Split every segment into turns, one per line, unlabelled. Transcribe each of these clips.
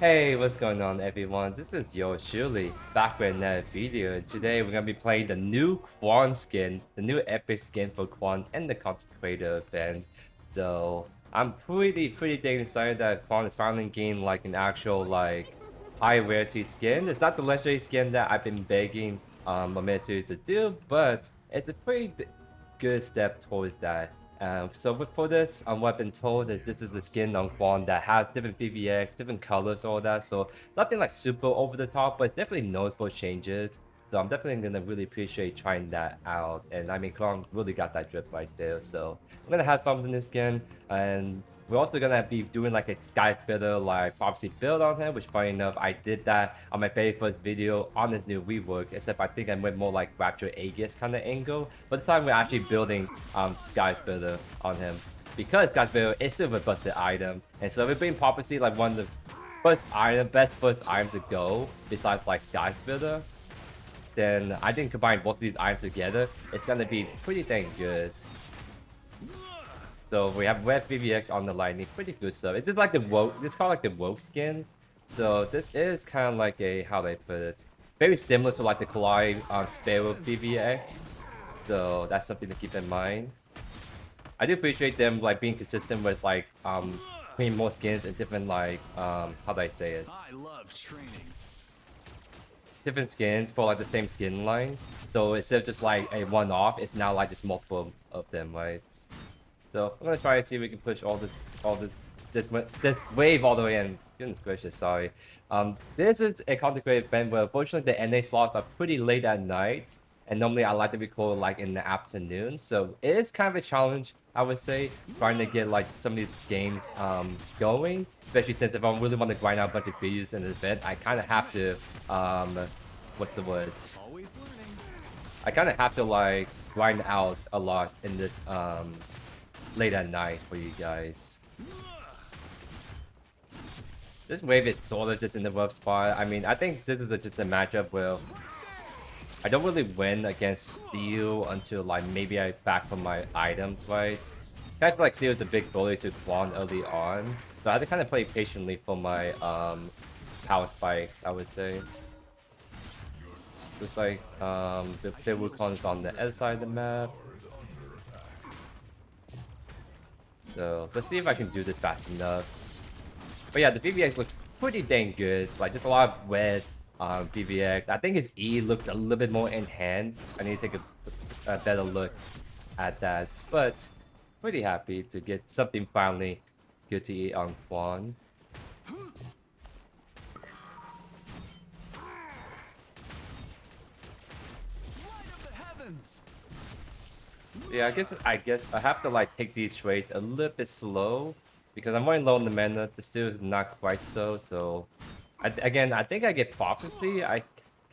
Hey, what's going on everyone? This is JoeYoursTruly back with another video, and today we're gonna be playing the new Kwang skin, the new epic skin for Kwang and the content creator event. So I'm pretty dang excited that Kwang is finally getting like an actual like high rarity skin. It's not the legendary skin that I've been begging Omega Series to do, but it's a good step towards that. For this, what I've been told that this is the skin on Kwang that has different PVX, different colors, all that. So nothing like super over the top, but it's definitely noticeable changes. So I'm definitely gonna really appreciate trying that out. And I mean, Kwang really got that drip right there. So I'm gonna have fun with the new skin, and we're also gonna be doing like a Sky Spitter like prophecy build on him, which funny enough, I did that on my very first video on this new rework, except I think I went more like Rapture Aegis kind of angle. But this time we're actually building Sky Spitter on him. Because Sky Spitter is still a busted item. And so we're being prophecy like one of the best first items to go, besides like Sky Spitter. Then I think combine both of these items together, it's gonna be pretty dang good. So we have red VVX on the lightning, pretty good stuff. It's just like the woke, it's called like the woke skin. So this is kind of like a, how do I put it? Very similar to like the Collide Sparrow VVX. So that's something to keep in mind. I do appreciate them like being consistent with like putting more skins and different like how do I say it?
I love training.
Different skins for like the same skin line. So instead of just like a one-off, it's now like just multiple of them, right? So I'm gonna try to see if we can push this wave all the way in. Goodness gracious, sorry. This is a content creator event where unfortunately the NA slots are pretty late at night, and normally I like to record like in the afternoon. So it is kind of a challenge, I would say, trying to get like some of these games going. Especially since if I really want to grind out a bunch of videos in the event, I kind of have to what's the word?
Always learning.
I kind of have to like grind out a lot in this late at night for you guys. This wave is sort of just in the rough spot. I mean, I think this is just a matchup where I don't really win against Steel until like maybe I back from my items, right? I feel like Steel is a big bully to Kwang early on, so I had to kind of play patiently for my power spikes, I would say. Looks like the Wukong is on the other side of the map. So let's see if I can do this fast enough. But yeah, the VVX looks pretty dang good. Like there's a lot of red VVX. I think his E looked a little bit more enhanced. I need to take a better look at that. But pretty happy to get something finally good to eat on Kwang. Yeah, I guess I have to like take these trades a little bit slow because I'm running low on the mana. The still is not quite so. Again, I think I get prophecy. I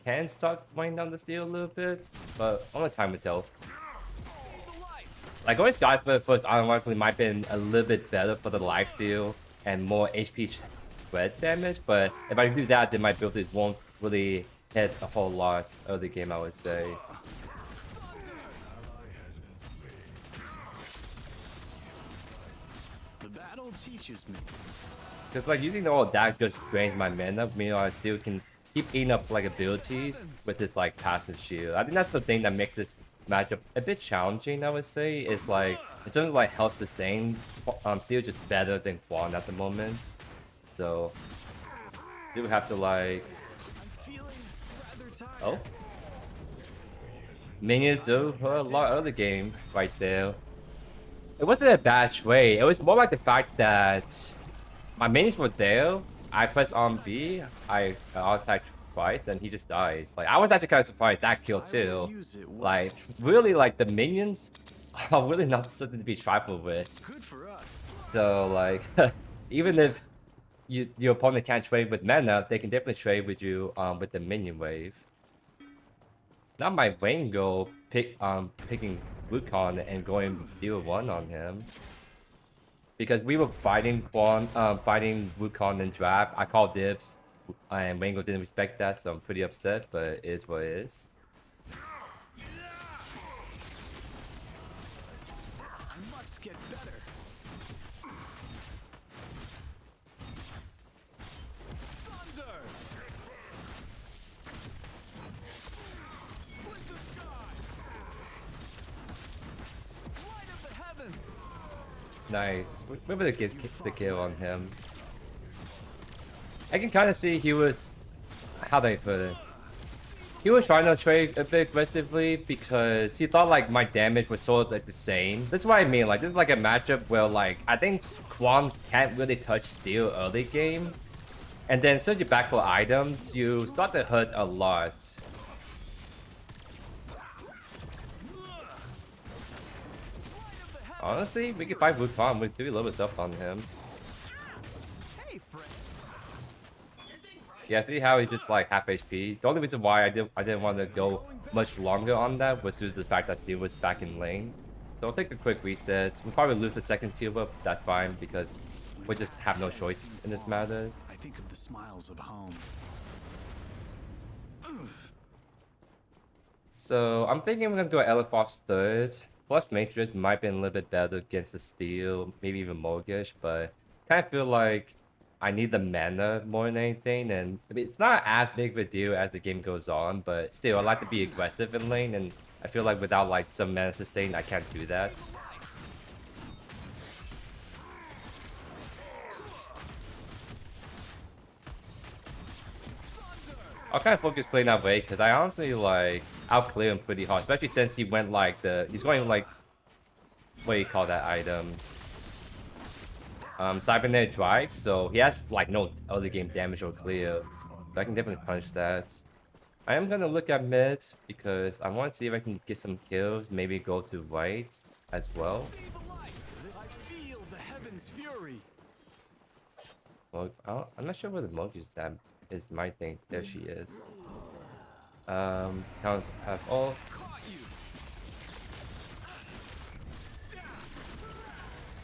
can start running down the steel a little bit, but only time will tell. Like going Sky first automatically might be a little bit better for the lifesteal and more HP spread damage, but if I do that, then my abilities won't really hit a whole lot early game, I would say.
Teaches me.
Because like using all that just drains my mana, meanwhile I still can keep eating up like abilities with this like passive shield. I think that's the thing that makes this matchup a bit challenging, I would say. Is like in terms of like health sustain, still just better than Kwang at the moment. So do have to like oh. Minions do hurt a lot early game right there. It wasn't a bad trade. It was more like the fact that my minions were there. I press on B, I attack twice, and he just dies. Like I was actually kind of surprised that kill too. Like really, like the minions are really not something to be trifled with.
Good for us.
So like, even if your opponent can't trade with mana, they can definitely trade with you with the minion wave. Not my Wango picking Wukong and going 0-1 on him. Because we were fighting fighting Wukong in draft. I called dibs, and Wango didn't respect that, so I'm pretty upset, but it is what it is.
I must get better.
Nice. We're able to get the kill on him. I can kind of see he was... How do I put it? He was trying to trade a bit aggressively because he thought like my damage was sort of like the same. That's what I mean. Like this is like a matchup where like I think Kwang can't really touch steel early game. And then since you're back for items, you start to hurt a lot. Honestly, we can fight Wukong with 3 levels up on him.
Hey, friend.
Yeah, see how he's just like half HP. The only reason why I didn't want to go much longer on that was due to the fact that Steel was back in lane. So I'll take a quick reset. We'll probably lose the second tier buff. That's fine because we just have no choice in this matter.
I think of the smiles of home.
So I'm thinking we're gonna do an Elafrost third. Flux Matrix might be a little bit better against the Steel, maybe even Mortgage, but kind of feel like I need the mana more than anything. And I mean, it's not as big of a deal as the game goes on, but still, I like to be aggressive in lane, and I feel like without like some mana sustain, I can't do that. I'll kind of focus playing that way because I honestly like outclear him pretty hard, especially since he went like he's going like, what do you call that item? Cybernetic Drive, so he has like no early game damage or clear. So I can definitely punch that. I am gonna look at mid because I want to see if I can get some kills, maybe go to right as well.
See the light. I feel the heavens' fury.
Well, I'm not sure where the monkey's at. Is my thing. There she is. Counts have all.
Caught you.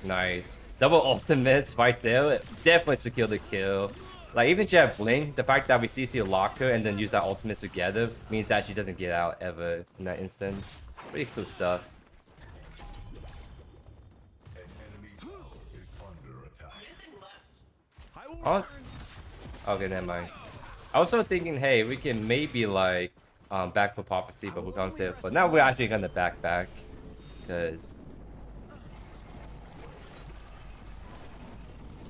Nice. Double ultimates right there. It definitely secured the kill. Like even if she had blink, the fact that we CC lock her and then use that ultimate together means that she doesn't get out ever in that instance. Pretty cool stuff.
I will
Oh.
return.
Okay, never mind. I was also thinking, hey, we can maybe like back for prophecy, but we're gonna stay. But now we're actually gonna back because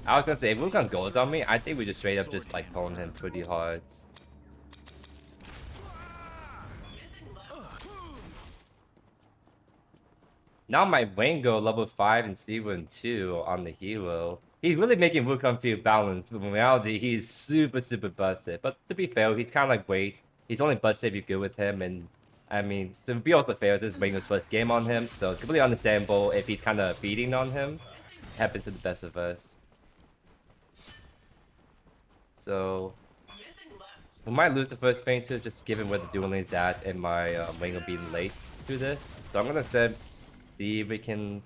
I was gonna say if Wukong goes on me, I think we just straight up just like pwn him pretty hard. Now my Wango level 5 and Steven 2 on the hero. He's really making Wukong feel balanced, but in reality, he's super busted. But to be fair, he's kind of like Waste. He's only busted if you're good with him, and I mean, to be also fair, this is Wango's first game on him, so it's completely understandable if he's kind of feeding on him. It happens to the best of us. So, we might lose the first phase too, just given where the duel lane's at and my Wango being late to this. So I'm gonna instead see if we can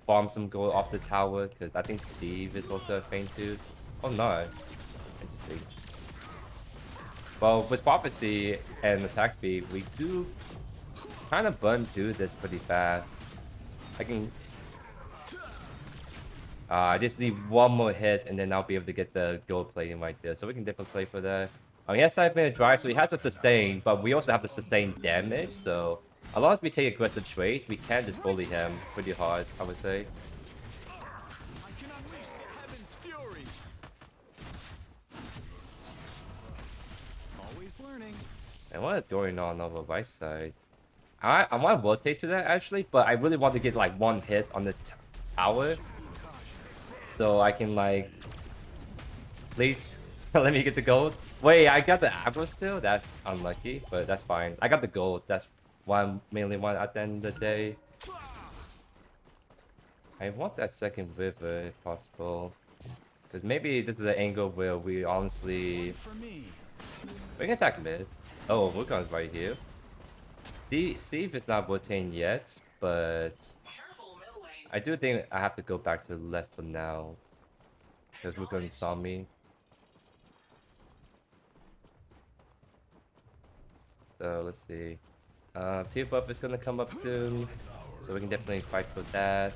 farm some gold off the tower, because I think Steve is also a feint too. Oh no. Interesting. Well, with Prophecy and attack speed, we do kind of burn through this pretty fast. I can... I just need one more hit and then I'll be able to get the gold plating right there. So we can definitely play for that. He has 5 minute drive, so he has a sustain, but we also have the sustain damage, so as long as we take aggressive trades, we can just bully him pretty hard, I would say.
I can unleash the heavens' fury. Always learning.
And what is going on the right side? I want to rotate to that actually, but I really want to get like one hit on this tower. So I can like... Please, let me get the gold. Wait, I got the aggro still? That's unlucky, but that's fine. I got the gold. That's what I mainly want at the end of the day. I want that second river if possible. Because maybe this is the angle where we honestly...
For me.
We can attack mid. Oh, Wukong's right here. See if it's not rotating yet, but... I do think I have to go back to the left for now. Because Wukong saw me. So let's see. Tier buff is gonna come up soon, so we can definitely fight for that.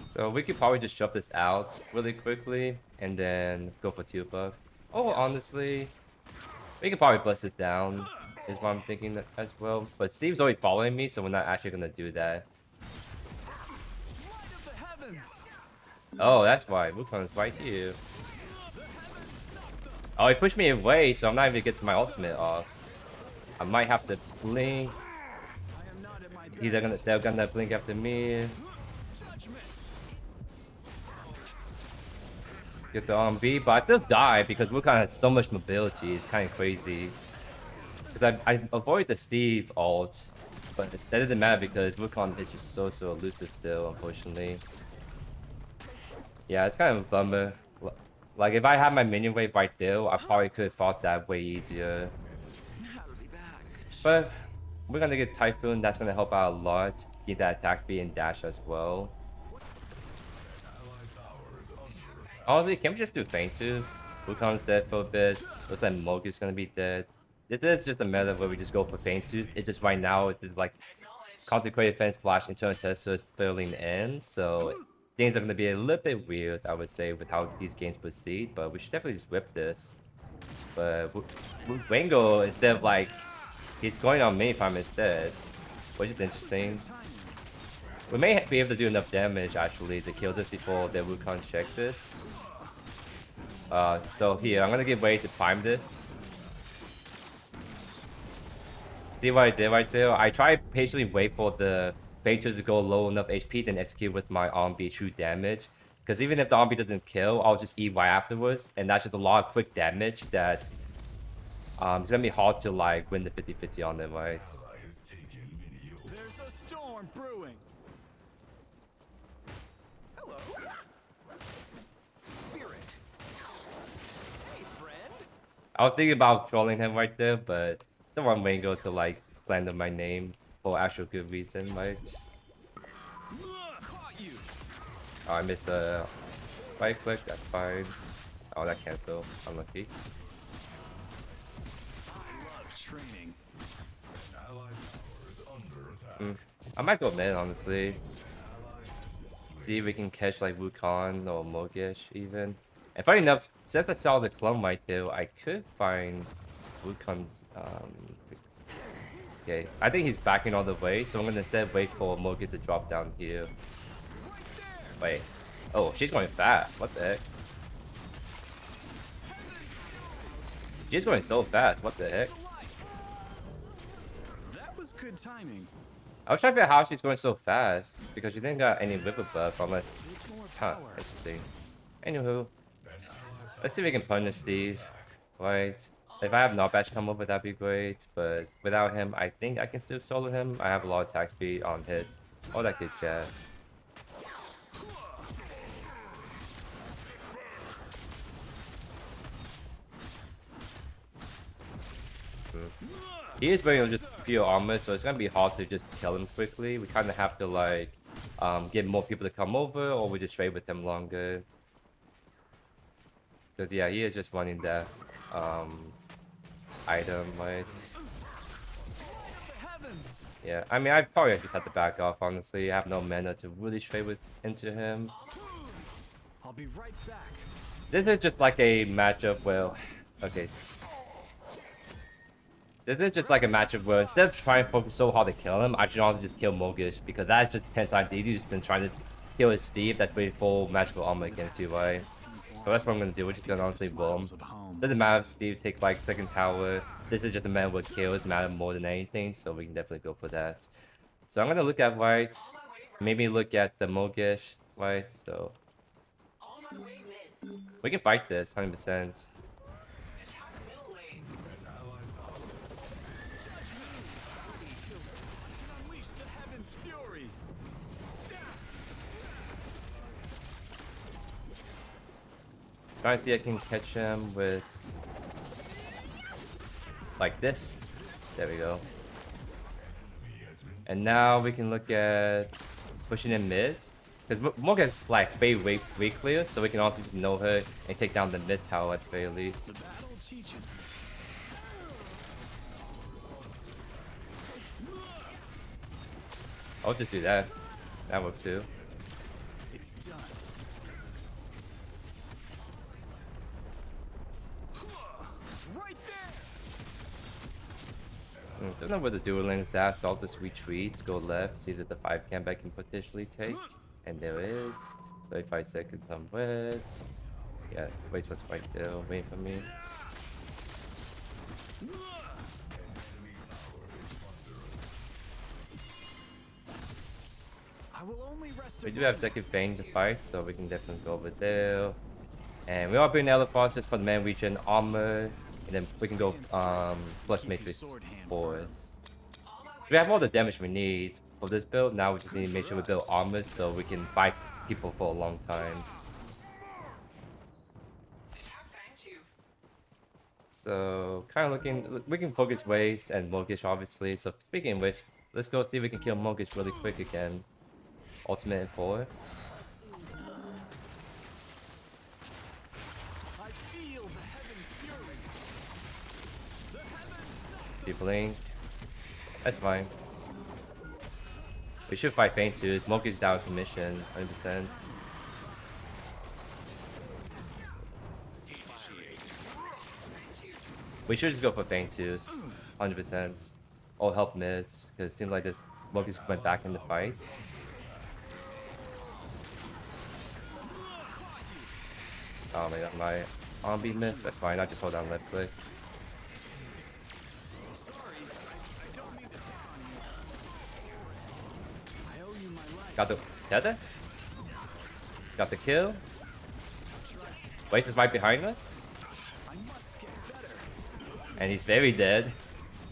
So So we could probably just shove this out really quickly and then go for 2 buff. Oh, honestly, we could probably bust it down, is what I'm thinking as well. But Steve's already following me, so we're not actually gonna do that.
Light of the heavens.
Oh, that's why. Wukong's right here. Oh, he pushed me away, so I'm not even gonna get my ultimate off. I might have to blink.
I am not at my best.
They're gonna blink after me.
Judgment.
Get the RB, but I still die because Wukong has so much mobility. It's kind of crazy. Because I avoid the Steve ult, but that doesn't matter because Wukong is just so elusive still, unfortunately. Yeah, it's kind of a bummer. Like, if I had my minion wave right there, I probably could have fought that way easier. But we're gonna get Typhoon, that's gonna help out a lot. Get that attack speed and dash as well. Honestly, can we just do Fainters? Wukong's dead for a bit. Looks like Mogu's gonna be dead. This is just a meta where we just go for Fainters. It's just right now, it's like Consecrated Fence Flash Internal Tester is filling in, so things are gonna be a little bit weird, I would say, with how these games proceed. But we should definitely just whip this. But Wango, instead of like, he's going on mini farm instead, which is interesting. We may be able to do enough damage actually to kill this before the Wukong check this. So here, I'm gonna get ready to prime this. See what I did right there? I tried patiently wait for the Fainters to go low enough HP, then execute with my RB true damage. Because even if the RB doesn't kill, I'll just eat right afterwards, and that's just a lot of quick damage that it's gonna be hard to like win the 50-50 on them, right?
There's a storm brewing. Hello. Spirit. Hey, friend.
I was thinking about trolling him right there, but don't want Wango to like slander my name for actual good reason, right?
Caught you.
Oh, I missed a right click, that's fine. Oh, that cancelled. Unlucky.
I love training.
I might go mid, honestly. See if we can catch like Wukong or Mogish even. And funny enough, since I saw the clone right there, I could find Wukong's okay, I think he's backing all the way, so I'm gonna instead wait for Mogish to drop down here. Wait. Oh, she's going fast. What the heck? She's going so fast. What the heck?
That was good timing.
I was trying to figure out how she's going so fast because she didn't got any river buff unless. Huh, interesting. Anywho, let's see if we can punish Steve. Right. If I have Knockash come over, that'd be great. But without him, I think I can still solo him. I have a lot of attack speed on hit. All that good jazz. He is wearing just pure armor, so it's gonna be hard to just kill him quickly. We kind of have to like get more people to come over, or we just trade with him longer. Because yeah, he is just running that item, right? Yeah, I mean, I probably just have to back off. Honestly, I have no mana to really trade with into him.
I'll be right back.
This is just like a matchup where, okay. This is just like a matchup where instead of trying to focus so hard to kill him, I should honestly just kill Mogish because that's just 10 times easier. He's been trying to kill his Steve that's pretty full magical armor against you, right? So that's what I'm gonna do. We're just gonna honestly boom. Doesn't matter if Steve takes like second tower. This is just a man with kills matter more than anything, so we can definitely go for that. So I'm gonna look at right, maybe look at the Mogish, right? So we can fight this 100%. Trying to see if I can catch him with like this. There we go. And now we can look at pushing in mids. Because Morgan's like very way clear, so we can also just know her and take down the mid tower at the very least. I'll just do that. That works too.
It's done.
Don't know where the dual links at, so I'll just retreat, go left, see that the 5 camp I can potentially take. And there is. 35 seconds on wet. Yeah, waste was right there, waiting for me.
I will only rest
We do have second Fang to fight, so we can definitely go over there. And we are bringing Elafrost just for the man region armor. And then we can go Flux Matrix force. We have all the damage we need for this build. Now we just need to make sure we build armor so we can fight people for a long time. So kind of looking, we can focus Waste and Mortgage obviously. So speaking of which, let's go see if we can kill Mortgage really quick again. Ultimate in 4.
I feel the heavens fury. The heavens
Keep blink. That's fine. We should fight Feint too. Mortgage down commission, 100%. We should just go for Feint too, 100%. Or help mids, because it seems like this Mortgage went back in the fight. Oh my god, my arm beat missed. That's fine, I just hold down left click.
sorry. I don't mean to pick on you. I owe you my life.
Got the tether? Got the kill? Waste is right behind us.
I must get better.
And he's very dead.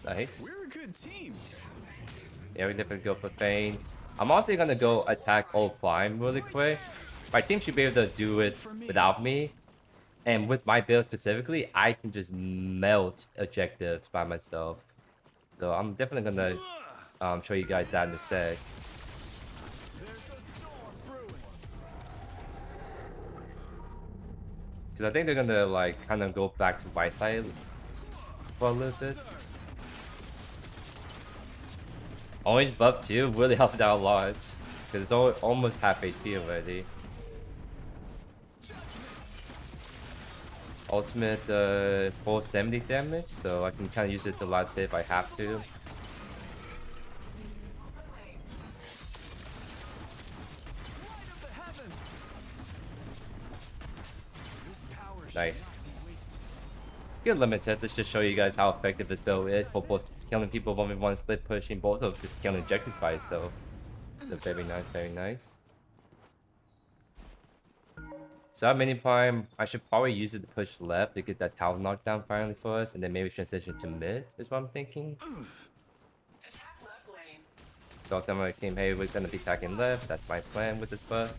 Nice.
We're a good team.
Yeah, we definitely go for Feint. I'm also gonna go attack offlane really quick. My team should be able to do it without me. And with my build specifically, I can just melt objectives by myself. So I'm definitely gonna show you guys that in a sec.
There's a storm brewing.
Because I think they're gonna like kind of go back to white side for a little bit. Orange buff too really helped out a lot. Because it's almost half HP already. Ultimate 470 damage, so I can kind of use it to last hit if I have to.
Light of the heavens. This power
Nice.
should not be wasted.
Good limited, let's just show you guys how effective this build is for both killing people 1v1 split pushing, both of just killing objectives by itself. So very nice, very nice. So at mini prime, I should probably use it to push left to get that tower knockdown finally for us, and then maybe transition to mid is what I'm thinking. So I'll tell my team, hey, we're gonna be attacking left. That's my plan with this buff.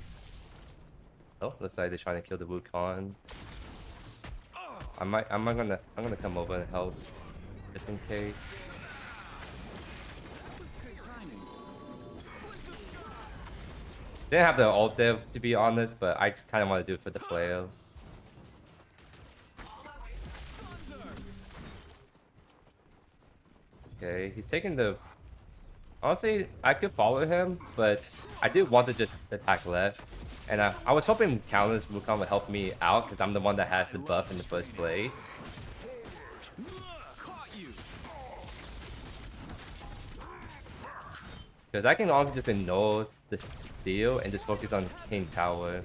Oh, looks like they're trying to kill the Wukong. I'm gonna come over and help, just in case.
That was good timing.
Didn't have the ult there, to be honest, but I kind of want to do it for the flare. Okay, he's taking the... Honestly, I could follow him, but I do want to just attack left. And I was hoping Countless Wukong would help me out, because I'm the one that has the buff in the first place.
Caught you.
Because I can honestly just ignore the steal and just focus on King Tower.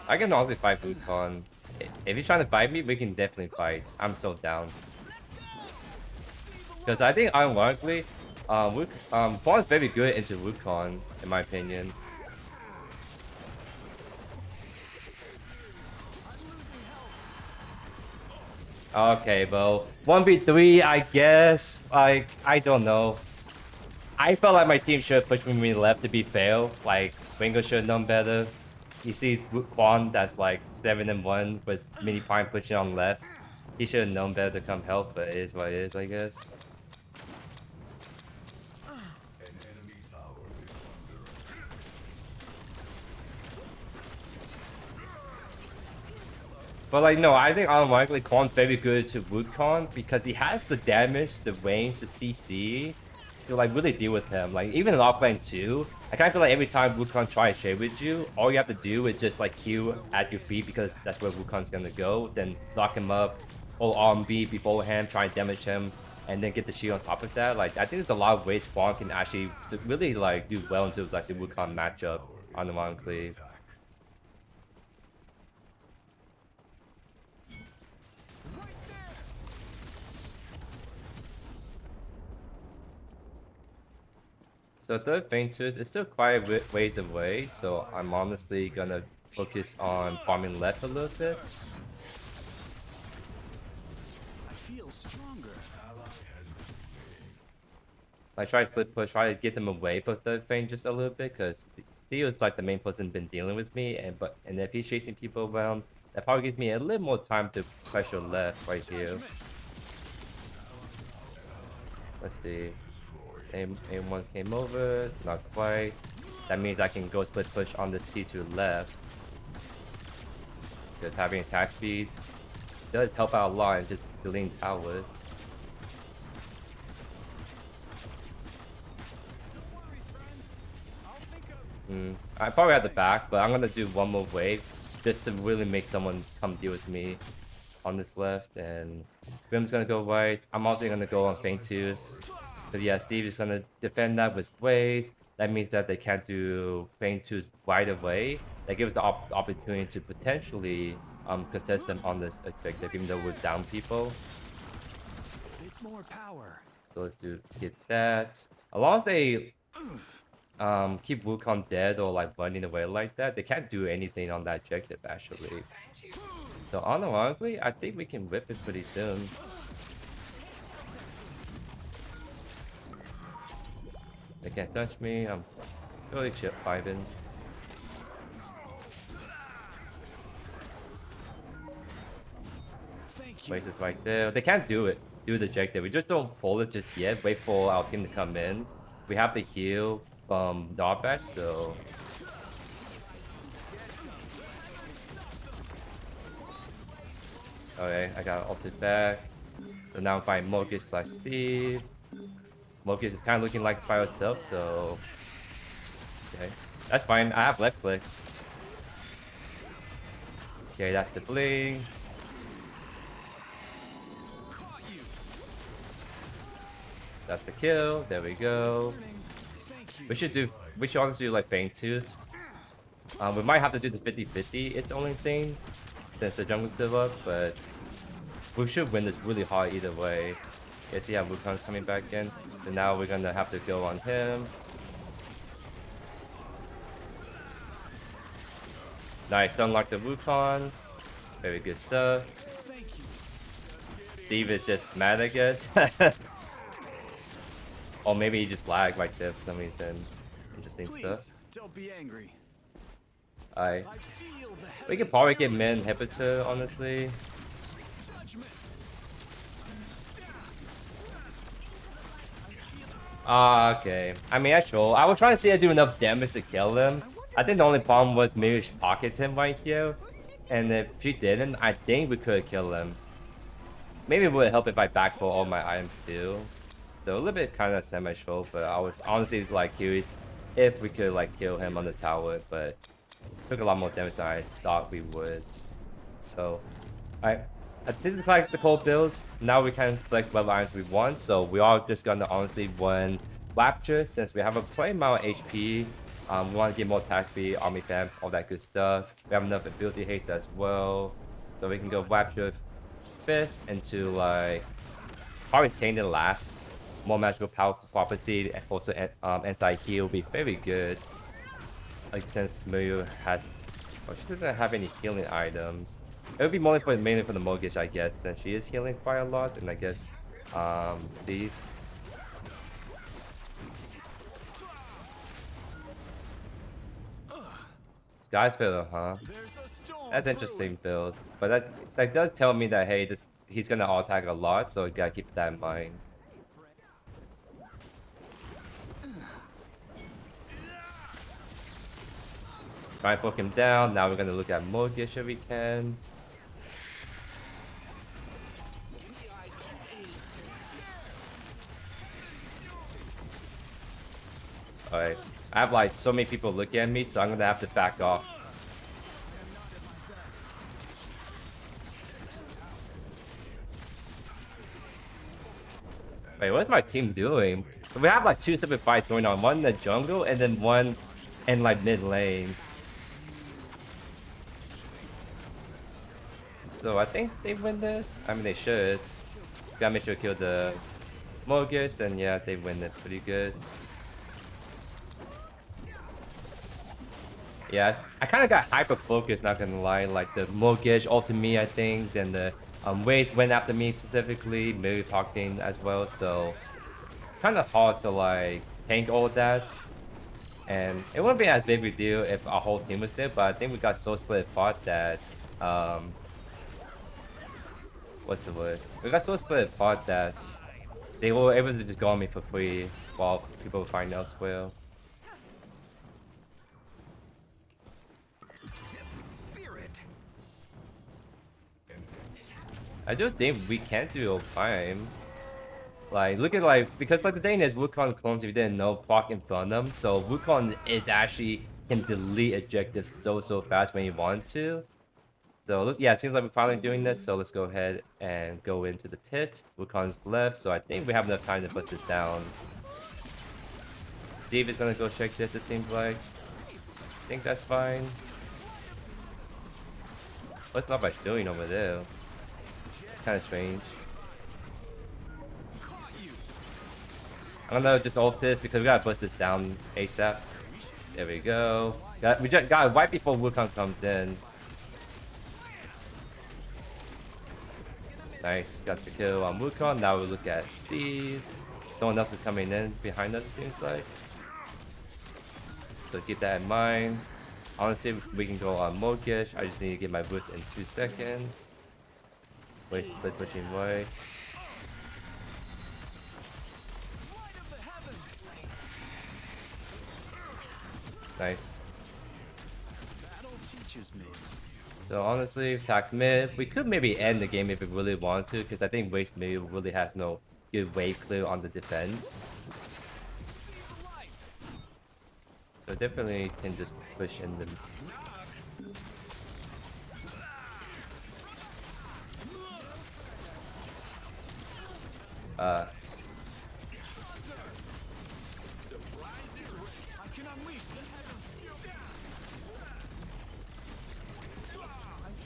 I can honestly fight Wukong. If he's trying to fight me, we can definitely fight. I'm so down. Because I think ironically, Kwang's very good into Wukong, in my opinion. Okay, well, 1v3, I guess. Like, I don't know. I felt like my team should push me left to be fair. Like, Ringo should have known better. He sees Kwang that's like 7-1 with mini prime pushing on left. He should have known better to come help, but it is what it is, I guess. But like, no, I think unironically Kwang's very good to Wukong because he has the damage, the range, the CC to like really deal with him. Like even in offlane 2, I kind of feel like every time Wukong tries to trade with you, all you have to do is just like Q at your feet because that's where Wukong's gonna go. Then lock him up, hold RMB beforehand, try and damage him, and then get the shield on top of that. Like I think there's a lot of ways Kwang can actually really like do well into like the Wukong matchup unironically. So third Faintooth is still quite a ways away, so I'm honestly gonna focus on farming left a little bit.
I feel stronger.
I try to split push, try to get them away from third Feint just a little bit, because Theo is like the main person been dealing with me, and if he's chasing people around, that probably gives me a little more time to pressure left right here. Let's see. A1 came over, not quite. That means I can go split push on this T2 left. Because having attack speed does help out a lot in just building towers. I probably have the back, but I'm gonna do one more wave just to really make someone come deal with me on this left. And Grim's gonna go right. I'm also gonna go on Faintooth. But yeah, Steve is gonna defend that with waves. That means that they can't do Faintooth right away. That gives the opportunity to potentially contest them on this objective, even though we're down people.
Bit more power.
So let's get that. As long as they keep Wukong dead or like running away like that, they can't do anything on that objective actually. So unironically, I think we can whip it pretty soon. They can't touch me. I'm really chip vibing. Waste is right there. They can't do it. Do the objective. We just don't pull it just yet. Wait for our team to come in. We have the heal from Dogbash, so okay, I got ulted back. So now I'm fighting Mogus/Steve. Mogus is kind of looking like by herself, so okay, that's fine. I have left click. Okay, that's the bling. That's the kill. There we go. We should honestly do like Faintooth. We might have to do the 50-50. It's the only thing since the jungle's still up, but we should win this really hard either way. Yeah, see how Wukong's coming back in. So now we're gonna have to go on him. Nice, unlock the Wukong. Very good stuff. Steve is just mad, I guess. Or maybe he just lagged like there for some reason. Interesting stuff.
Don't be angry.
Alright. We could probably get Min Inhibitor, honestly. Okay. I mean, actually, I was trying to see if I do enough damage to kill him. I think the only problem was maybe she pocket him right here. And if she didn't, I think we could kill him. Maybe it would help if I backfill all my items too. So a little bit kind of semi-troll, but I was honestly like curious if we could like kill him on the tower, but it took a lot more damage than I thought we would. So, alright. This is like the cold builds. Now we can flex what lines we want, so we are just gonna honestly run Rapture since we have a pretty amount of HP. We want to get more attack speed, army fam, all that good stuff. We have enough ability haste as well, so we can go Rapture Fist into like probably Tainted last. More magical power property and also anti-heal will be very good. Like since Mayu has, well, she doesn't have any healing items. It would be mainly for the Mogish, I guess, since she is healing quite a lot, and I guess Steve. Sky Spiller, huh? That's interesting build, but that does tell me that hey, he's gonna all attack a lot, so you gotta keep that in mind. Try and poke him down. Now we're gonna look at Mogish if we can. Alright. I have like so many people looking at me, so I'm gonna have to back off. Wait, what's my team doing? We have like 2 separate fights going on. One in the jungle and then one in like mid lane. So I think they win this. I mean, they should. Gotta make sure to kill the Mortgage, and yeah, they win it pretty good. Yeah, I kind of got hyper focused, not gonna lie. Like the Mortgage ulted me, I think. Then the Waves went after me specifically, maybe talking as well. So kind of hard to like tank all of that. And it wouldn't be as big of a deal if our whole team was there, but I think we got so split apart that what's the word? We got so split apart that they were able to just go on me for free while people were fighting elsewhere. I do think we can do Prime. Like, look at like, because like the thing is, Wukong clones, if you didn't know, proc in front of them. So Wukong is actually can delete objectives so fast when you want to. So look, yeah, it seems like we're finally doing this. So let's go ahead and go into the pit. Wukong's left, so I think we have enough time to put this down. Steve is gonna go check this. It seems like. I think that's fine. What's not by doing over there? Kind of strange. I'm gonna just ult this because we gotta bust this down ASAP. There we go. We just got it right before Wukong comes in. Nice, got the kill on Wukong. Now we look at Steve. Someone else is coming in behind us, it seems like. So keep that in mind. Honestly, we can go on Mokish. I just need to get my boost in 2 seconds. Waste split pushing away. Nice. So honestly, attack mid. We could maybe end the game if we really want to, because I think Waste mid really has no good wave clear on the defense. So definitely can just push in them.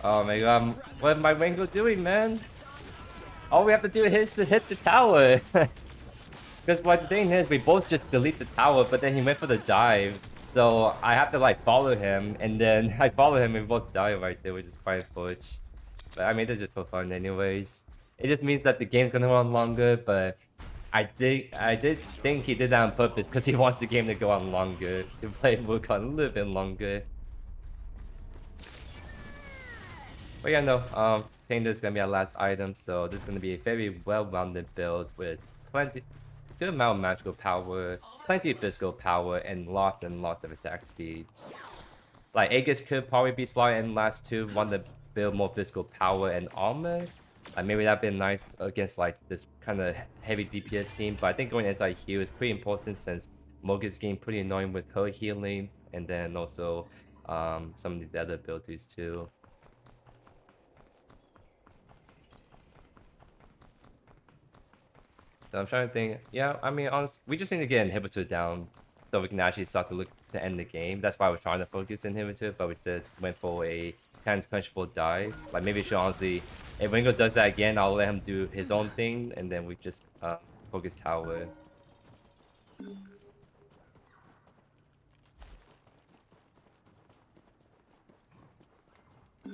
Oh my god, what is my Wango doing, man? All we have to do is hit the tower. Because what the thing is, we both just delete the tower, but then he went for the dive. So I have to like follow him, and then I follow him and we both die right there, which is quite push. But I mean, this is for fun anyways. It just means that the game's gonna run longer, but I did think he did that on purpose because he wants the game to go on longer, to play Wukong a little bit longer. But yeah, no, Tainted is gonna be our last item, so this is gonna be a very well-rounded build with plenty, good amount of magical power, plenty of physical power, and lots of attack speeds. Like Aegis could probably be slotted in last 2, want to build more physical power and armor. Like maybe that'd been nice against like this kind of heavy DPS team, but I think going anti-heal is pretty important since Morgan's getting pretty annoying with her healing, and then also some of these other abilities too. So I'm trying to think. Yeah, I mean, honestly, we just need to get inhibitor down so we can actually start to look to end the game. That's why we're trying to focus inhibitor, but we instead went for a kind of punchable dive. Like maybe we should honestly, if Ringo does that again, I'll let him do his own thing, and then we just focus tower.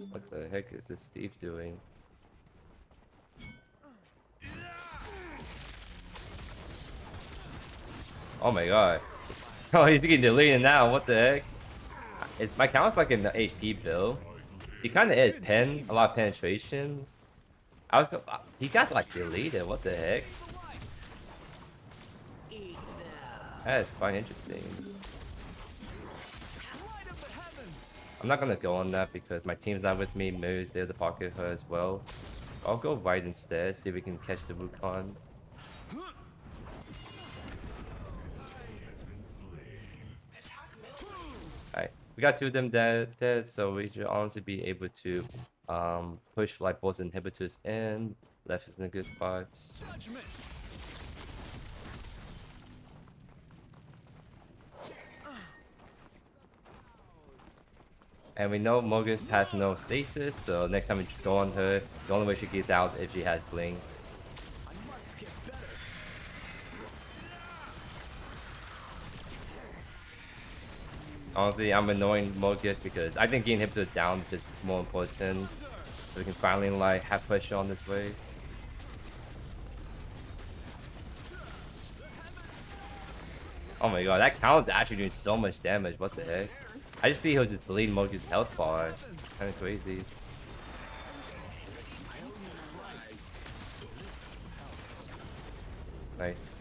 What the heck is this Steve doing? Oh my god. Oh, he's getting deleted now. What the heck? My count's like an HP build. He kind of is pen, a lot of penetration. He got like deleted. What the heck? That is quite interesting. I'm not gonna go on that because my team's not with me. Mo's there to pocket her as well. I'll go right instead. See if we can catch the Wukong. we got 2 of them dead, so we should honestly be able to push like both inhibitors in. Left is in a good spot.
Judgment.
And we know Mogus has no stasis, so next time we go on her, the only way she gets out if she has blink.
I must get better.
Honestly, I'm annoying Mogus because I think getting inhibitor down is more important. So we can finally like have pressure on this wave. Oh my god, that count is actually doing so much damage. What the heck? I just see her just delete Mogus health bar. Kinda crazy. Nice.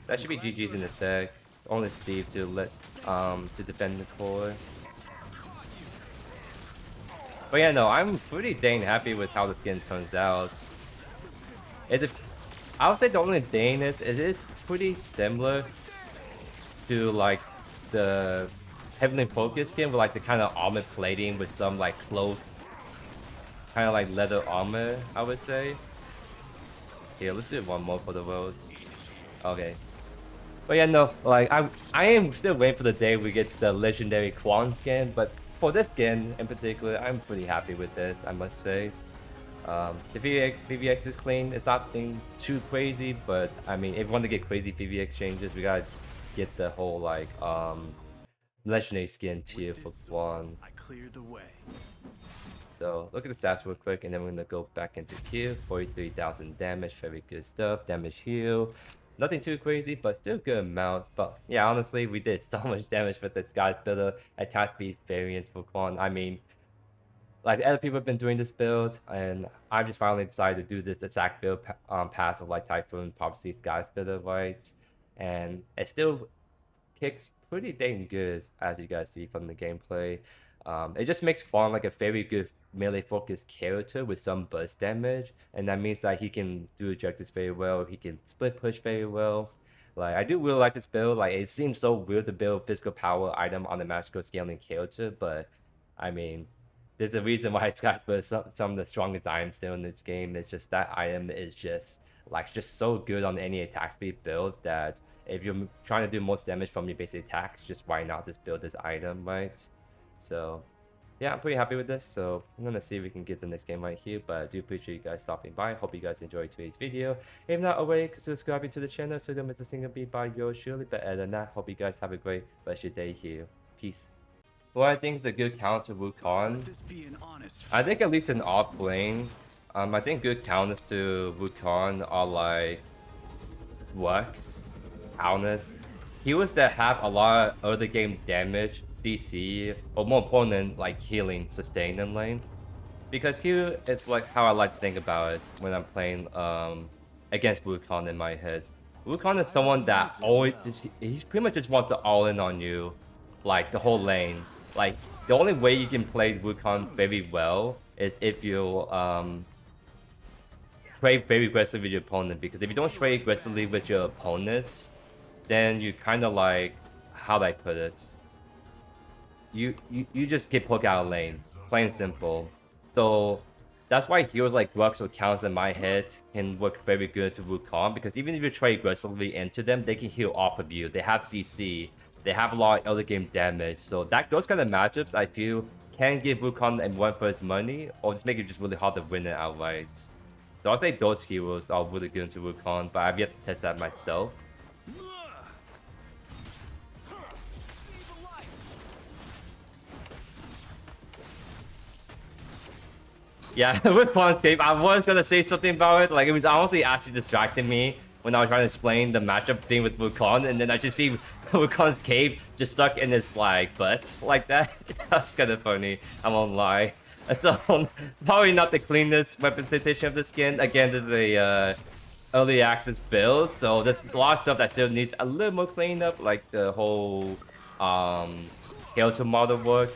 That should be GG's in a sec. Only Steve to let to defend the core. But yeah, no, I'm pretty dang happy with how the skin turns out. I would say the only thing is it is pretty similar to like the Heavenly Focus skin with like the kind of armor plating with some like cloth, kind of like leather armor, I would say. Here, let's do one more for the world. Okay. But yeah, no, like I am still waiting for the day we get the legendary Kwang skin, but for this skin in particular, I'm pretty happy with it, I must say. The VVX is clean. It's not too crazy, but I mean, if you want to get crazy VVX changes, we gotta get the whole like legendary skin tier for Kwang.
I cleared the way.
So look at the stats real quick, and then we're gonna go back into Q. 43,000 damage, very good stuff. Damage heal, nothing too crazy, but still good amounts. But yeah, honestly, we did so much damage with this Sky Splitter attack speed variant for Kwang. I mean, like other people have been doing this build, and I just finally decided to do this attack build pass of like Typhoon, Prophecy, Sky Splitter, right? And it still kicks pretty dang good, as you guys see from the gameplay. It just makes Kwang like a very good melee focused character with some burst damage, and that means that he can do objectives very well, he can split push very well. Like, I do really like this build. Like, it seems so weird to build physical power item on the magical scaling character, but I mean, there's a reason why it's got some of the strongest items still in this game. It's just that item is just so good on any attack speed build that if you're trying to do most damage from your basic attacks, just why not just build this item, right? So yeah, I'm pretty happy with this. So I'm gonna see if we can get the next game right here. But I do appreciate you guys stopping by. Hope you guys enjoyed today's video. If not already, consider subscribing to the channel so you don't miss a single beat by JoeYoursTruly. But other than that, hope you guys have a great rest of your day here. Peace. What I think is a good counter to Wukong.
This be an honest
I think at least in offlane, I think good counters to Wukong are like Flux, Alnus, healers that have a lot of early game damage, CC, or more important, like healing, sustain in lane. Because here is like how I like to think about it when I'm playing against Wukong in my head. Wukong is someone that always he pretty much just wants to all in on you, like the whole lane. Like, the only way you can play Wukong very well is if you trade very aggressively with your opponent. Because if you don't trade aggressively with your opponents, then you kind of like, how do I put it? You just get poked out of lane, plain and simple. So that's why heroes like Rux or Counts in my head can work very good to Wukong, because even if you trade aggressively into them, they can heal off of you. They have CC. They have a lot of early game damage, so those kind of matchups I feel can give Wukong a run for his money, or just make it just really hard to win it outright. So I'll say those heroes are really good into Wukong, but I've yet to test that myself. Yeah, with Quantscape, I was gonna say something about it. Like, it was honestly actually distracting me when I was trying to explain the matchup thing with Wukong, and then I just see Wukong's cave just stuck in his like butt like that. That's kind of funny. I won't lie. So probably not the cleanest representation of the skin. Again, this is a early access build, so there's a lot of stuff that still needs a little more cleanup, like the whole skeleton model work.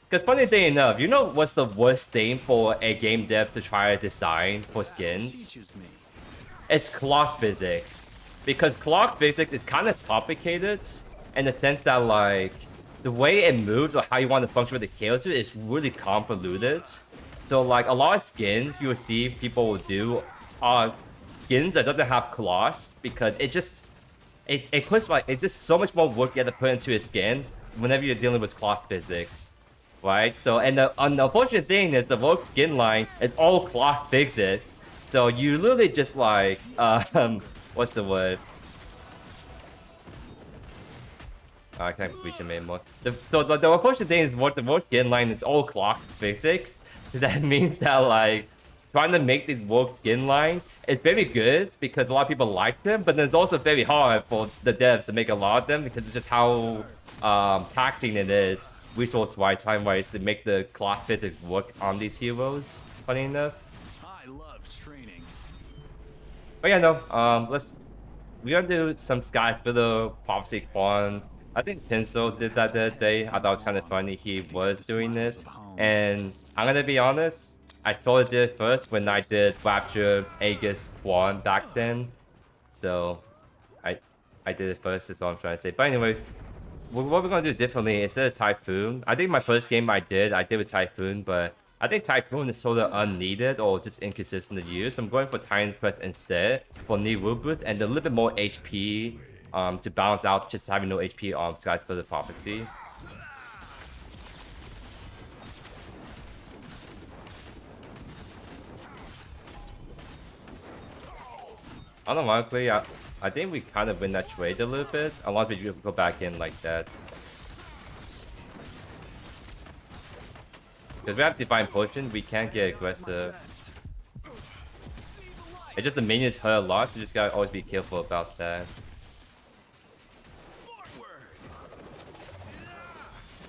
Because funny thing enough, you know what's the worst thing for a game dev to try to design for skins? It's clock physics. Because clock physics is kind of complicated in the sense that, like, the way it moves or how you want to function with the character is really convoluted. So like a lot of skins you will see people will do are skins that doesn't have claws because it puts like it's just so much more work you have to put into a skin whenever you're dealing with cloth physics, right? So and the unfortunate thing is the work skin line is all cloth physics. So you literally just like what's the word? I can't reach him anymore. So the unfortunate thing is what the work skin line is all cloth physics. So that means that like trying to make these work skin lines is very good because a lot of people like them, but then it's also very hard for the devs to make a lot of them because it's just how taxing it is resource-wise, time-wise to make the cloth physics work on these heroes. Funny enough.
I love training.
But yeah, no. We're gonna do some Sky for the Prophecy Kwang. I think Pencil did that the other day. I thought it was kind of funny he was doing it. And I'm gonna be honest, I sort of did it first when I did Rapture, Aegis, Kwang back then. So I did it first, is all I'm trying to say. But anyways, what we're gonna do differently instead of Typhoon. I think my first game I did with Typhoon, but I think Typhoon is sort of unneeded or just inconsistent to use. So I'm going for Tainted Scepter instead for new Warboots and a little bit more HP to balance out just having no HP on Sky's for the Prophecy. Unironically, I think we kind of win that trade a little bit, unless we go back in like that. Because we have Divine Potion, we can't get aggressive. It's just the minions hurt a lot, so you just gotta always be careful about that.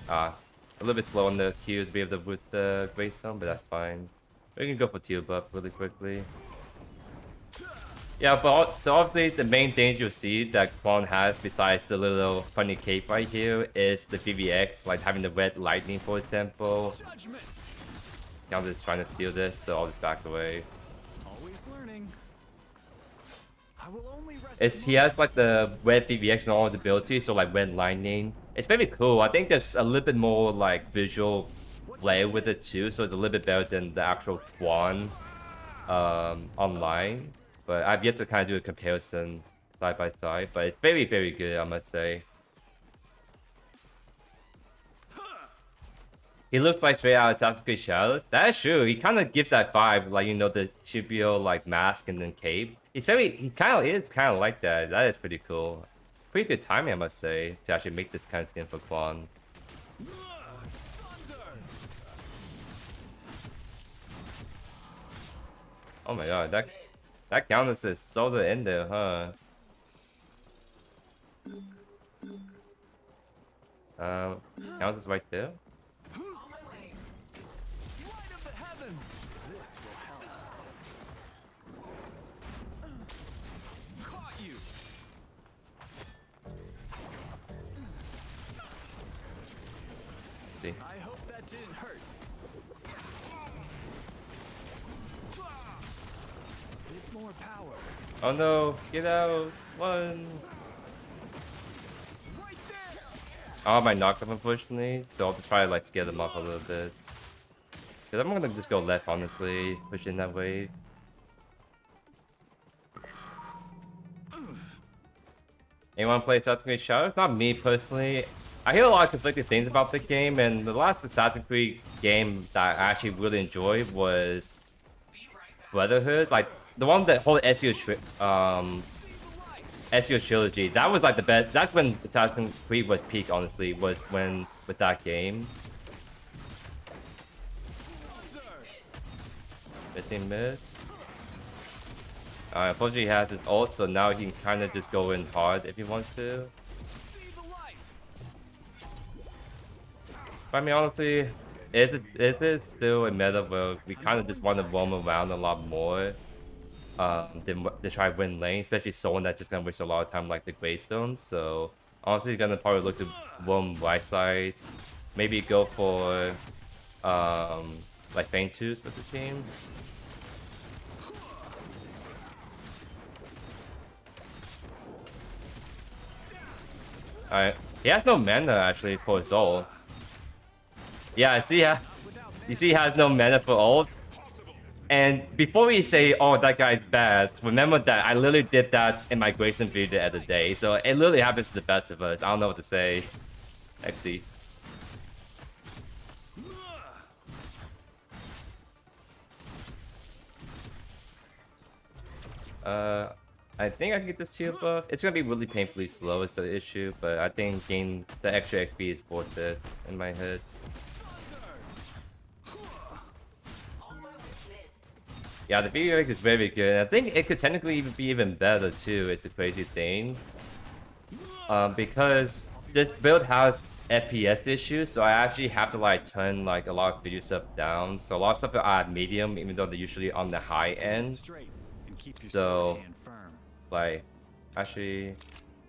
A little bit slow on the Q to be able to root the Greystone, but that's fine. We can go for Teal buff really quickly. Yeah, but so obviously the main things you'll see that Kwang has besides the little funny cape right here is the VVX, like having the red lightning for example. I'm just trying to steal this, so I'll just back away.
Always learning. I will only rest
He has like the red VVX and all his abilities, so like red lightning. It's very cool. I think there's a little bit more like visual play with it too, so it's a little bit better than the actual Kwang online. But I've yet to kind of do a comparison side by side, but it's very, very good, I must say. He looks like straight out of Assassin's Creed Shadows. That is true. He kind of gives that vibe, like, you know, the Chibio like mask and then cape. He kind of like that. That is pretty cool. Pretty good timing, I must say, to actually make this kind of skin for Kwang. Oh my god, that counters is soda in there, huh? Counters is right there.
This will help. Caught you.
See.
I hope that didn't hurt. With more power.
Oh no, get out! One.
Right there.
I have my knockup unfortunately, so I'll just try to like scale them up a little bit. Cause I'm gonna just go left honestly, push in that way. Anyone play Assassin's Creed Shadows? Not me personally. I hear a lot of conflicting things about the game, and the last Assassin's Creed game that I actually really enjoyed was Brotherhood. Like the one that whole SEO trilogy. That was like the best. That's when Assassin's Creed was peak. Honestly, was when with that game. Missing mid. Unfortunately, he has his ult, so now he can kind of just go in hard if he wants to. But I mean, honestly, it is still a meta where we kind of just want to roam around a lot more than to try to win lane, especially someone that's just gonna waste a lot of time like the Greystone. So honestly, gonna probably look to roam right side, maybe go for like Feint 2s with the team. Alright, He has no mana actually for his ult. Yeah, I see. You see, he has no mana for ult. And before we say, oh, that guy's bad, remember that I literally did that in my Grayson video the other day. So it literally happens to the best of us. I don't know what to say. Actually. I think I can get this heal buff. It's gonna be really painfully slow is the issue, but I think gain the extra XP is worth it in my head. Yeah, the VX is very good. I think it could technically even be even better too. It's a crazy thing. Because this build has FPS issues, so I actually have to like turn like a lot of video stuff down. So a lot of stuff are at medium, even though they're usually on the high end. So like, actually,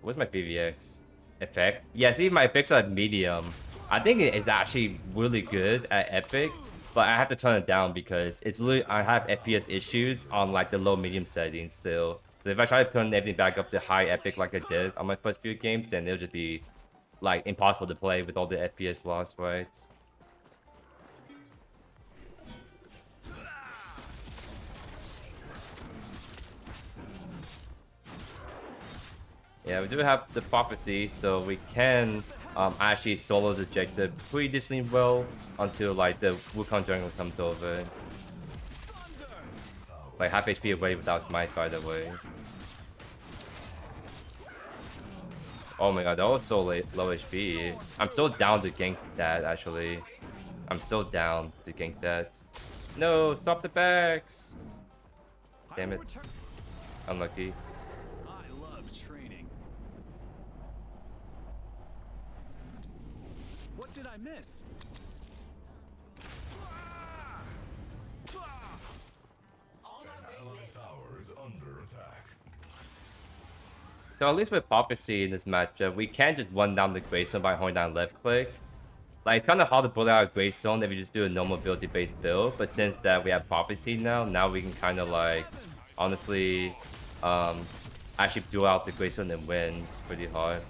what's my VVX effect? Yeah, see, my effects are at medium. I think it is actually really good at epic, but I have to turn it down because it's literally I have FPS issues on like the low medium settings still. So if I try to turn everything back up to high epic like I did on my first few games, then it'll just be like impossible to play with all the FPS loss, right? Yeah, we do have the prophecy, so we can actually solo the objective pretty decently well until like the Wukong jungle comes over. Like half HP away without smite, by the way. Oh my god, that was so low HP. I'm so down to gank that actually. I'm so down to gank that. No, stop the backs! Damn it. Unlucky.
What did I miss?
Tower is under attack.
So at least with prophecy in this matchup, we can't just run down the Grey Zone by holding down left click. Like it's kind of hard to pull out a Grey Zone if you just do a normal ability based build, but since that we have prophecy now we can kind of like honestly actually do out the Grey Zone and win pretty hard.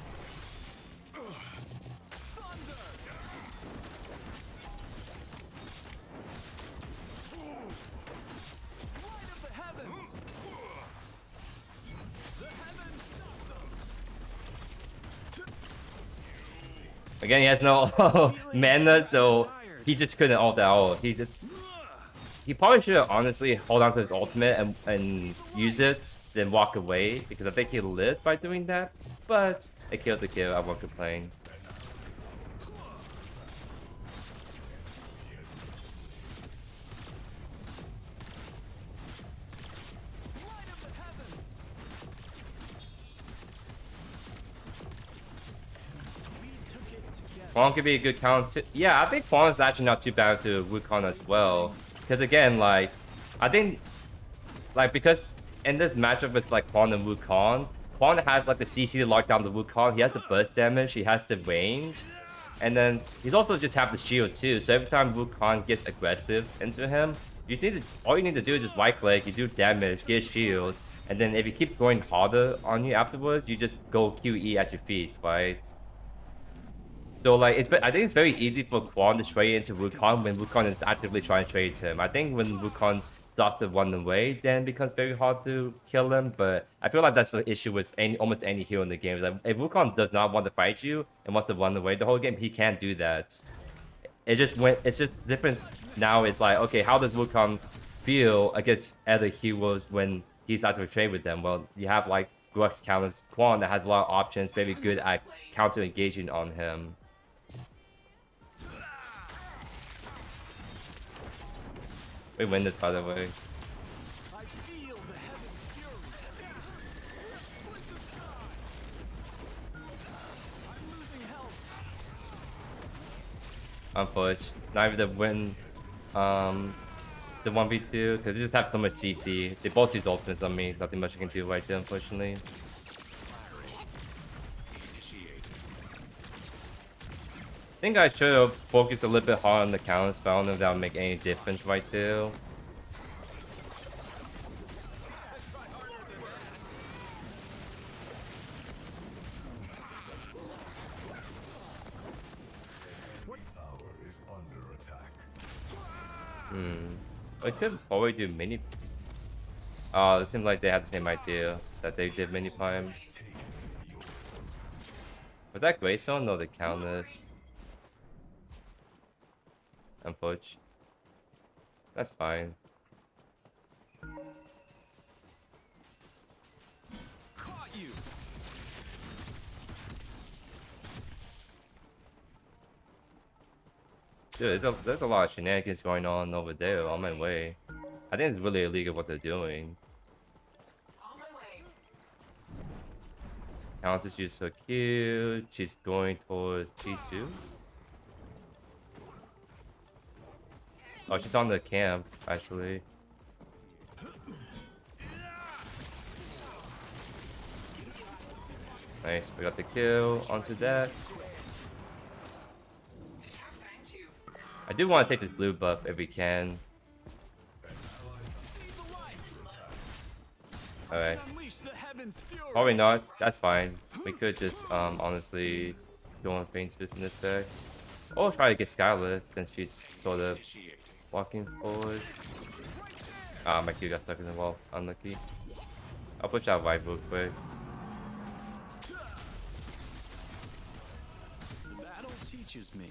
Again, he has no mana, so he just couldn't ult that ult. He probably should have honestly hold on to his ultimate and use it, then walk away, because I think he lived by doing that. But it killed the kill. I won't complain. Kwang could be a good counter. Yeah, I think Kwang is actually not too bad to Wukong as well. Because again, like, I think, like, because in this matchup with like Kwang and Wukong, Kwang has like the CC to lock down the Wukong. He has the burst damage. He has the range, and then he's also just have the shield too. So every time Wukong gets aggressive into him, all you need to do is just right click, you do damage, get shield, and then if he keeps going harder on you afterwards, you just go QE at your feet, right? So like, I think it's very easy for Kwang to trade into Wukong when Wukong is actively trying to trade him. I think when Wukong starts to run away, then it becomes very hard to kill him. But I feel like that's the issue with almost any hero in the game. Like, if Wukong does not want to fight you and wants to run away the whole game, he can't do that. It's just different now. It's like, okay, how does Wukong feel against other heroes when he's out to trade with them? Well, you have like Grux counters Kwang that has a lot of options, very good at counter engaging on him. We win this, by the way. Unfortunately, not even to win the 1v2 because they just have so much CC. They both use ultimates on me. Nothing much I can do right there, unfortunately. I think I should have focused a little bit hard on the counters, but I don't know if that would make any difference right there. We could probably do mini. Oh, it seems like they have the same idea that they did mini prime. Was that Greystone or the Countess? Unfortunately. That's fine.
Caught you.
Dude, there's a lot of shenanigans going on over there on my way. I think it's really illegal what they're doing. Countess used her Q. She's going towards T2. Oh, she's on the camp, actually. Nice, we got the kill onto that. I do want to take this blue buff if we can. Alright.
Unleash the heavens' fury.
Probably not. That's fine. We could just honestly go on Faintus in this sec. Or try to get Skylar since she's sort of walking forward. Ah, my Q got stuck in the wall. Unlucky. I'll push out wide real quick.
Battle teaches me.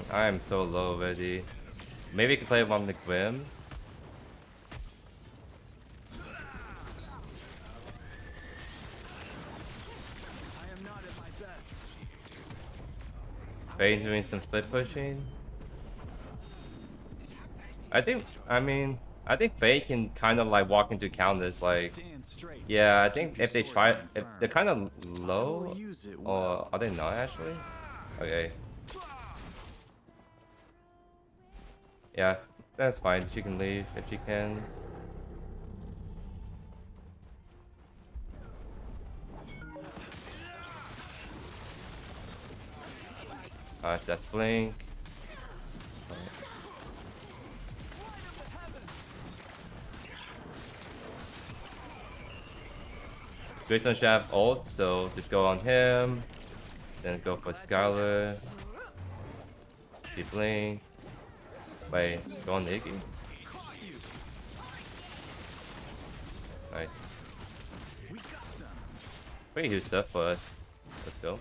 I am so low already. Maybe we can play on the Grim.
I am not at my best.
Faye doing some split pushing. I think Faye can kind of like walk into counters like.
Stand straight.
Yeah, I think if they try, if they're kind of
I will
low,
use it
or
well.
are they not actually? Okay. Yeah, that's fine. She can leave if she can. That's blink. Grayson should have ult, so just go on him. Then go for Skylar. She blink. Wait, go on Iggy. Nice. Pretty huge stuff for us. Let's go.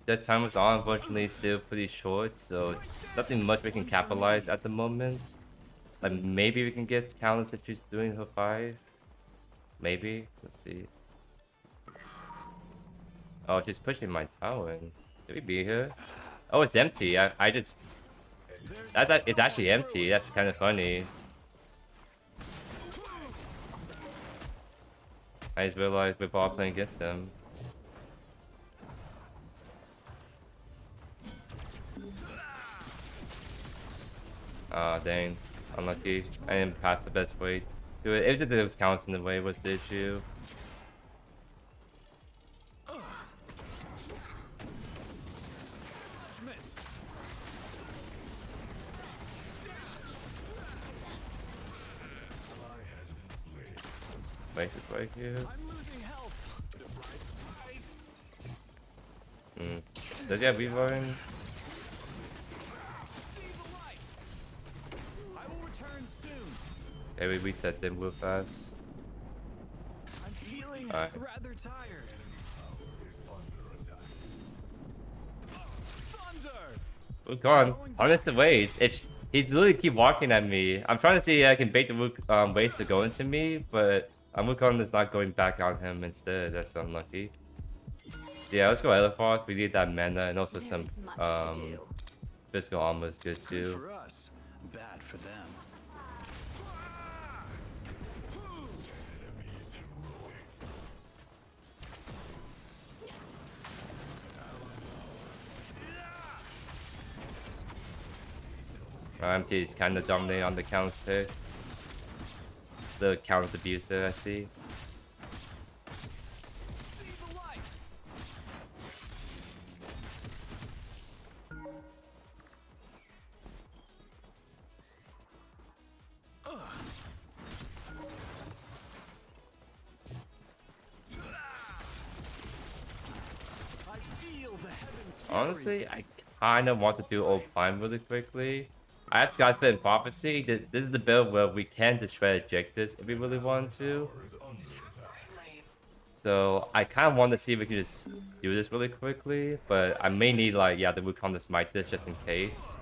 That time was on, unfortunately, still pretty short, so nothing much we can capitalize at the moment. Like maybe we can get Countess if she's doing her 5. Maybe. Let's see. Oh, she's pushing my tower. Should we be here? Oh, it's empty. I just. It's actually empty. That's kind of funny. I just realized we're all playing against them. Ah, dang. Unlucky. I didn't pass the best way to it. It was just that it was counts in the way. What's the issue? Basic right here.
I'm losing health.
Does he have reborn?
See the light. I will return soon.
Yeah, we reset them real fast.
I'm feeling
Alright.
rather tired. Thunder.
We're gone. Harness the waves. He literally keep walking at me. I'm trying to see if I can bait the waves to go into me, but Wukong is not going back on him instead. That's unlucky. Yeah, let's go Elafrost. We need that mana and also some physical armor is good
Good
too.
for us, bad for them.
MT is kind of dominating on the counts pick. The counts abuser, I see.
See the light. heavens fury.
Honestly, I kind of want to do offlane really quickly. I have Skyspit and Prophecy. This is the build where we can destroy objectives if we really want to.
Tower is under attack.
So I kind of want to see if we can just do this really quickly, but I may need like the Wukong to smite this just in case.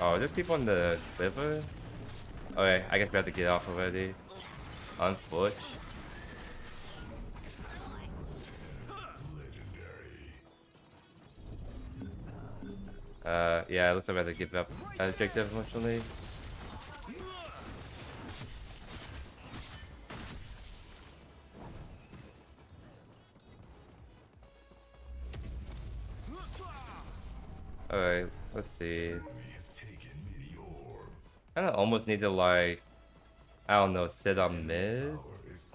Oh, there's people in the river. Okay, I guess we have to get off already. Unfortunate. Yeah, it looks like we have to give up that objective, unfortunately. Alright, let's see.
Enemy has taken Meteor.
I almost need to like, I don't know, sit on mid.
Tower is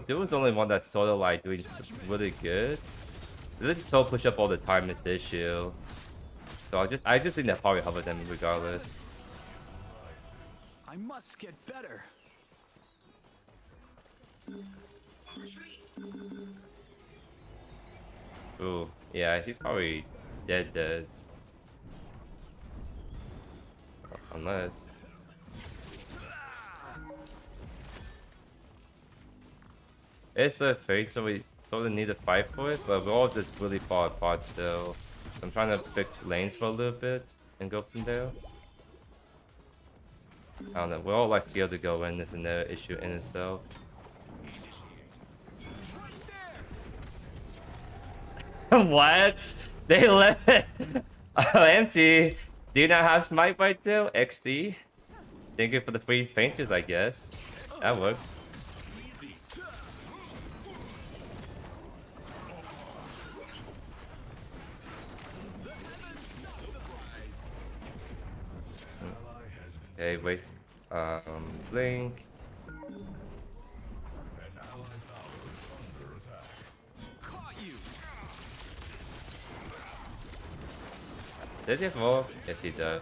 Duo's only one that's sort of like doing really good. This is so push up all the time, this issue. So I just think that probably hover them regardless.
I must get better.
Ooh, yeah, he's probably dead. Unless. It's a fake, so we sort of need to fight for it, but we're all just really far apart still. I'm trying to fix lanes for a little bit and go from there. I don't know, we're all like scared to go in, this and the issue in itself. What? They left it empty. Do you not have smite right there? XD? Thank you for the free painters, I guess. That works. Okay, waste blink.
An allied tower is under attack.
Caught you.
Does he have more? Yes, he does.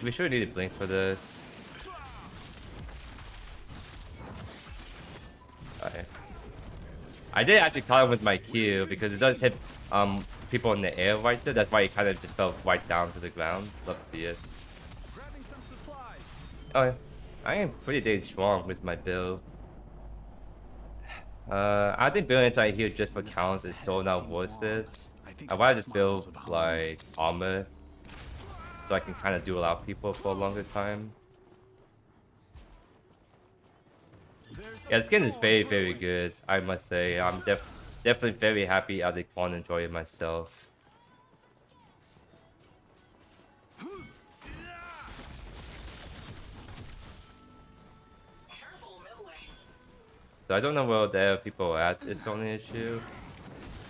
We should need a blink for this. Okay. I did actually call him with my Q because it does hit people in the air right there. That's why it kind of just fell right down to the ground. Love to see it.
Grabbing some supplies.
Okay. I am pretty dang strong with my build. I think building anti-heal just for counts is so not worth it. I'd rather just build like armor so I can kind of duel out people for a longer time. Yeah, the skin is very, very good, I must say. I'm definitely very happy at the Kwang enjoying myself. So I don't know where the people are at. It's the only issue.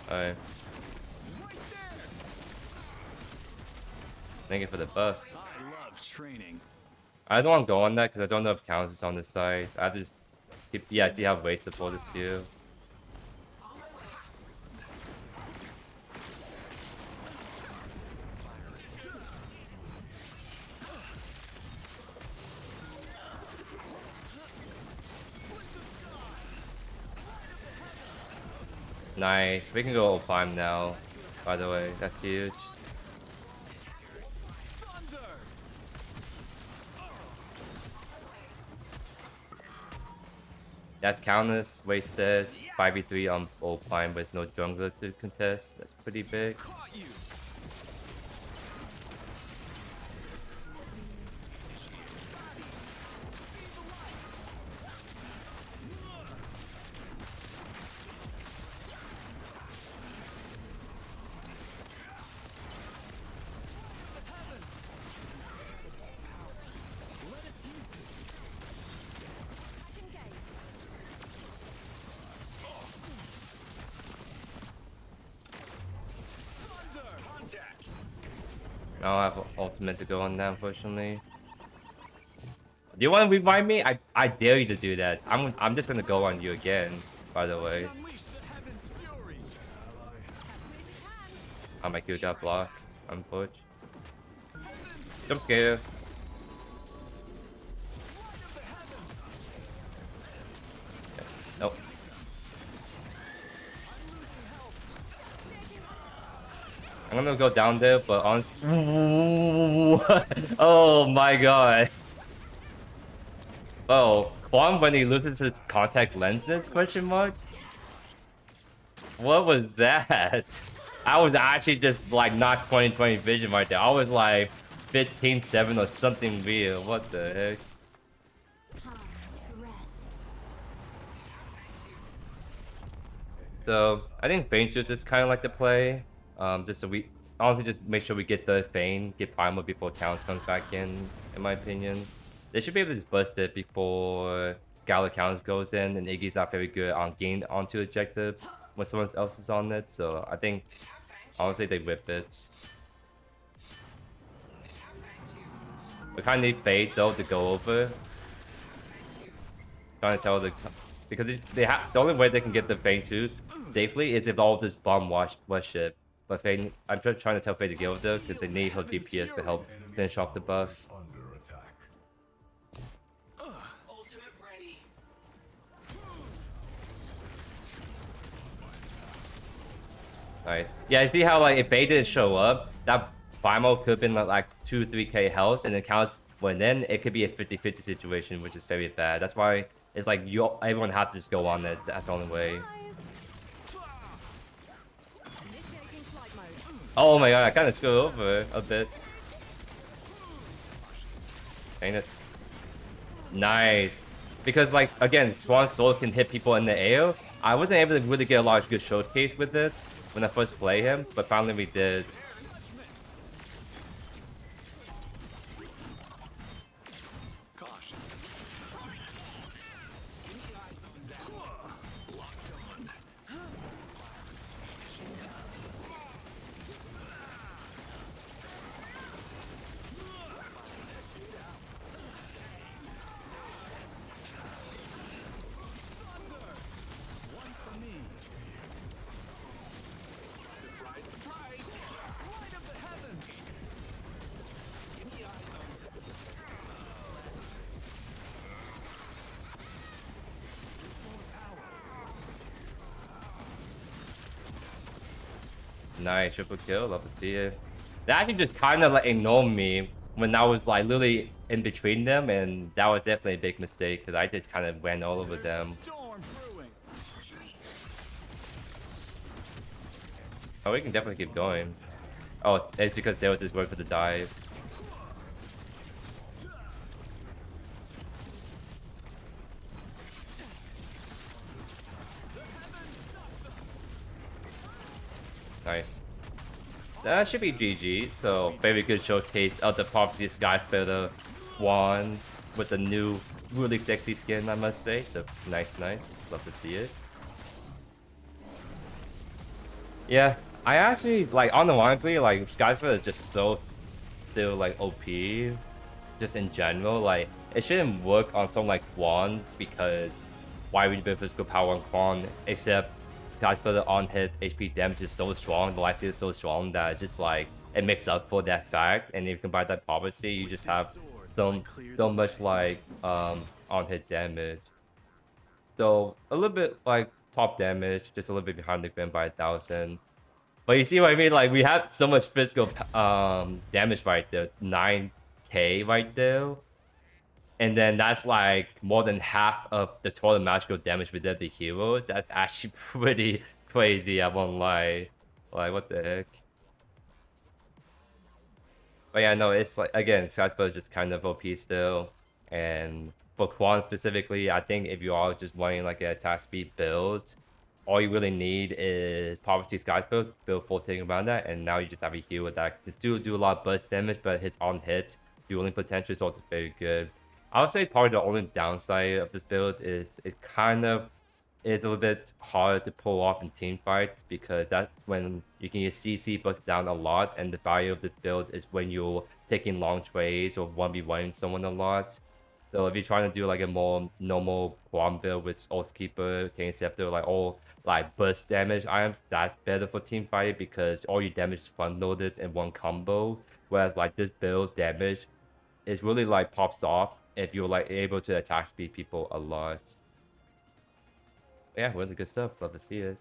Alright. Thank you for the buff.
I love training.
I don't want to go on that because I don't know if counts is on the side. I have to just keep, yeah, I see how raid support is here. Nice. We can go climb now. By the way, that's huge. That's countless, wasted, 5v3 on full climb with no jungler to contest. That's pretty big. I don't have ultimate to go on that, unfortunately. Do you want to revive me? I dare you to do that. I'm just gonna go on you again, by the way.
Unleash the heavens' fury.
Oh, my Q got blocked. Unfortunately. Jump scare. Nope. I'm gonna go down there, but on. Oh my god. Oh, Kwang when he loses his contact lenses? Question mark. What was that? I was actually just like not 20/20 vision right there. I was like 15/7 or something weird. What the heck? So I think Feint Juice is kind of like the play. Just so we honestly just make sure we get the Feint, get Primal before Counts comes back in my opinion. They should be able to just bust it before Skylar Counts goes in, and Iggy's not very good on gain onto objective when someone else is on it. So I think honestly they whip it. We kind of need Fade though to go over. Trying to tell the because they have the only way they can get the Feint Juice safely is if all this bomb wash shit. But Fade, I'm just trying to tell Fade to get over there because they need her DPS to help finish off the buff.
Under attack.
Ultimate ready.
Nice. Yeah, I see how like if Fade didn't show up, that Primal could have been like 2-3k health, and it counts when then it could be a 50-50 situation, which is very bad. That's why it's like everyone has to just go on it. That's the only way. Oh my god, I kind of screwed over a bit. Dang it. Nice. Because like, again, Strong Soul can hit people in the air. I wasn't able to really get a large good showcase with it when I first played him, but finally we did.
Caution.
Nice, triple kill, love to see it. They actually just kind of like ignored me when I was like literally in between them, and that was definitely a big mistake because I just kind of went all over them.
Storm brewing.
Oh, we can definitely keep going. Oh, it's because they were just going for the dive. Nice. That should be GG. So very good showcase of the Prophecy Skyspeeder one with the new really sexy skin, I must say. So nice, nice. Love to see it. Yeah, I actually like unironically like Skyspeeder is just so still like OP. Just in general, like it shouldn't work on something like Kwang because why would you build physical power on Kwang except Skyspeeder on hit HP damage is so strong, the life steal is so strong that it's just like it makes up for that fact. And if you combine that prophecy, you just have so much like on hit damage. So a little bit like top damage, just a little bit behind the Grim by 1,000. But you see what I mean? Like we have so much physical damage right there, 9k right there. And then that's like more than half of the total magical damage we did the heroes. That's actually pretty crazy, I won't lie. Like, what the heck? But yeah, no, it's like, again, Skyspeeder is just kind of OP still. And for Kwang specifically, I think if you are just running like an attack speed build, all you really need is Prophecy Skyspeeder, build full thing around that, and now you just have a hero that can still do a lot of burst damage, but his on hit dueling potential is also very good. I would say probably the only downside of this build is it kind of is a little bit harder to pull off in team fights because that's when you can get CC busted down a lot, and the value of this build is when you're taking long trades or 1v1ing someone a lot. So if you're trying to do like a more normal Kwang build with Oathkeeper, Tainted Scepter, like all like burst damage items, that's better for team fight because all your damage is front loaded in one combo. Whereas like this build damage is really like pops off if you're like able to attack speed people a lot. Yeah, really good stuff. Love to see it.